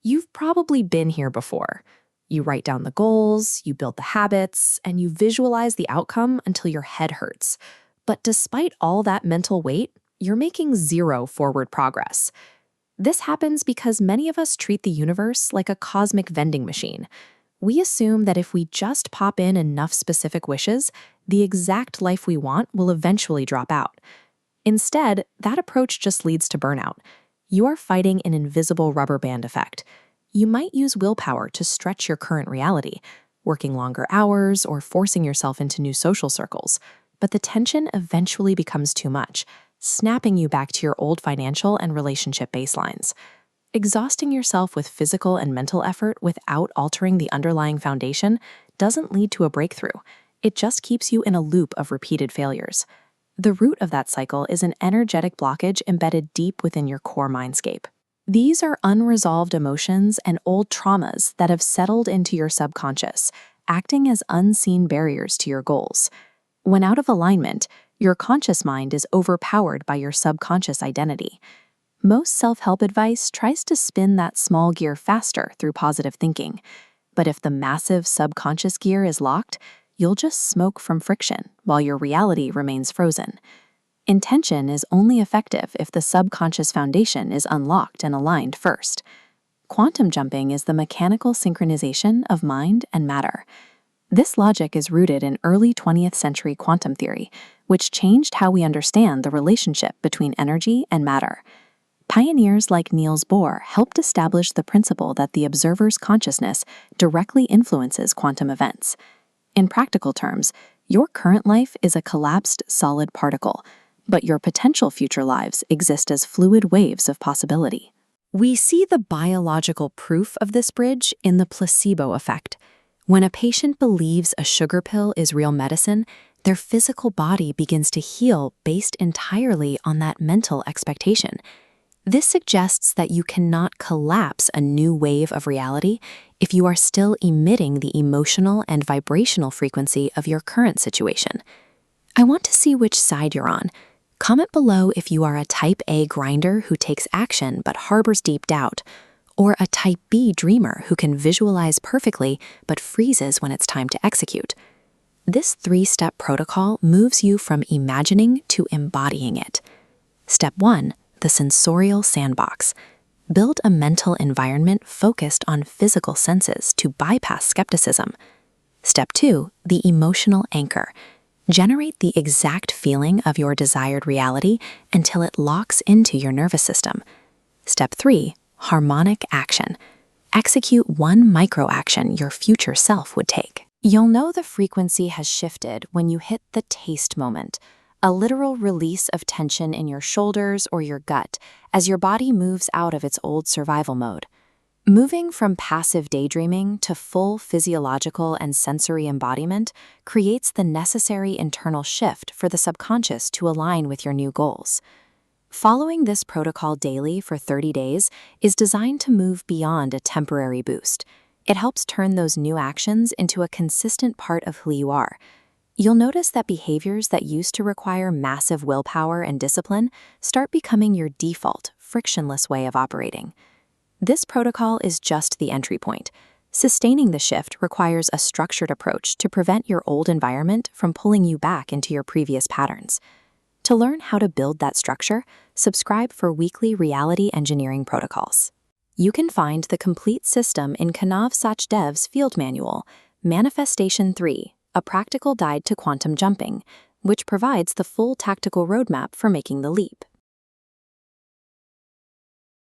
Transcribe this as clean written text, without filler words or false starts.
You've probably been here before. You write down the goals, you build the habits, and you visualize the outcome until your head hurts. But despite all that mental weight, you're making zero forward progress. This happens because many of us treat the universe like a cosmic vending machine. We assume that if we just pop in enough specific wishes, the exact life we want will eventually drop out. Instead, that approach just leads to burnout. You are fighting an invisible rubber band effect. You might use willpower to stretch your current reality, working longer hours or forcing yourself into new social circles, but the tension eventually becomes too much, snapping you back to your old financial and relationship baselines. Exhausting yourself with physical and mental effort without altering the underlying foundation doesn't lead to a breakthrough. It just keeps you in a loop of repeated failures. The root of that cycle is an energetic blockage embedded deep within your core mindscape. These are unresolved emotions and old traumas that have settled into your subconscious, acting as unseen barriers to your goals. When out of alignment, your conscious mind is overpowered by your subconscious identity. Most self-help advice tries to spin that small gear faster through positive thinking. But if the massive subconscious gear is locked, you'll just smoke from friction while your reality remains frozen. Intention is only effective if the subconscious foundation is unlocked and aligned first. Quantum jumping is the mechanical synchronization of mind and matter. This logic is rooted in early 20th century quantum theory, which changed how we understand the relationship between energy and matter. Pioneers like Niels Bohr helped establish the principle that the observer's consciousness directly influences quantum events. In practical terms, your current life is a collapsed solid particle, but your potential future lives exist as fluid waves of possibility. We see the biological proof of this bridge in the placebo effect. When a patient believes a sugar pill is real medicine, their physical body begins to heal based entirely on that mental expectation. This suggests that you cannot collapse a new wave of reality if you are still emitting the emotional and vibrational frequency of your current situation. I want to see which side you're on. Comment below if you are a type A grinder who takes action but harbors deep doubt, or a type B dreamer who can visualize perfectly but freezes when it's time to execute. This 3-step protocol moves you from imagining to embodying it. Step 1. The Sensorial Sandbox. Build a mental environment focused on physical senses to bypass skepticism. Step 2. The Emotional Anchor. Generate the exact feeling of your desired reality until it locks into your nervous system. Step 3. Harmonic Action. Execute one micro-action your future self would take. You'll know the frequency has shifted when you hit the taste moment, a literal release of tension in your shoulders or your gut as your body moves out of its old survival mode. Moving from passive daydreaming to full physiological and sensory embodiment creates the necessary internal shift for the subconscious to align with your new goals. Following this protocol daily for 30 days is designed to move beyond a temporary boost. It helps turn those new actions into a consistent part of who you are. You'll notice that behaviors that used to require massive willpower and discipline start becoming your default, frictionless way of operating. This protocol is just the entry point. Sustaining the shift requires a structured approach to prevent your old environment from pulling you back into your previous patterns. To learn how to build that structure, subscribe for weekly reality engineering protocols. You can find the complete system in Kanav Sachdev's field manual, Manifestation 3, a practical guide to quantum jumping, which provides the full tactical roadmap for making the leap.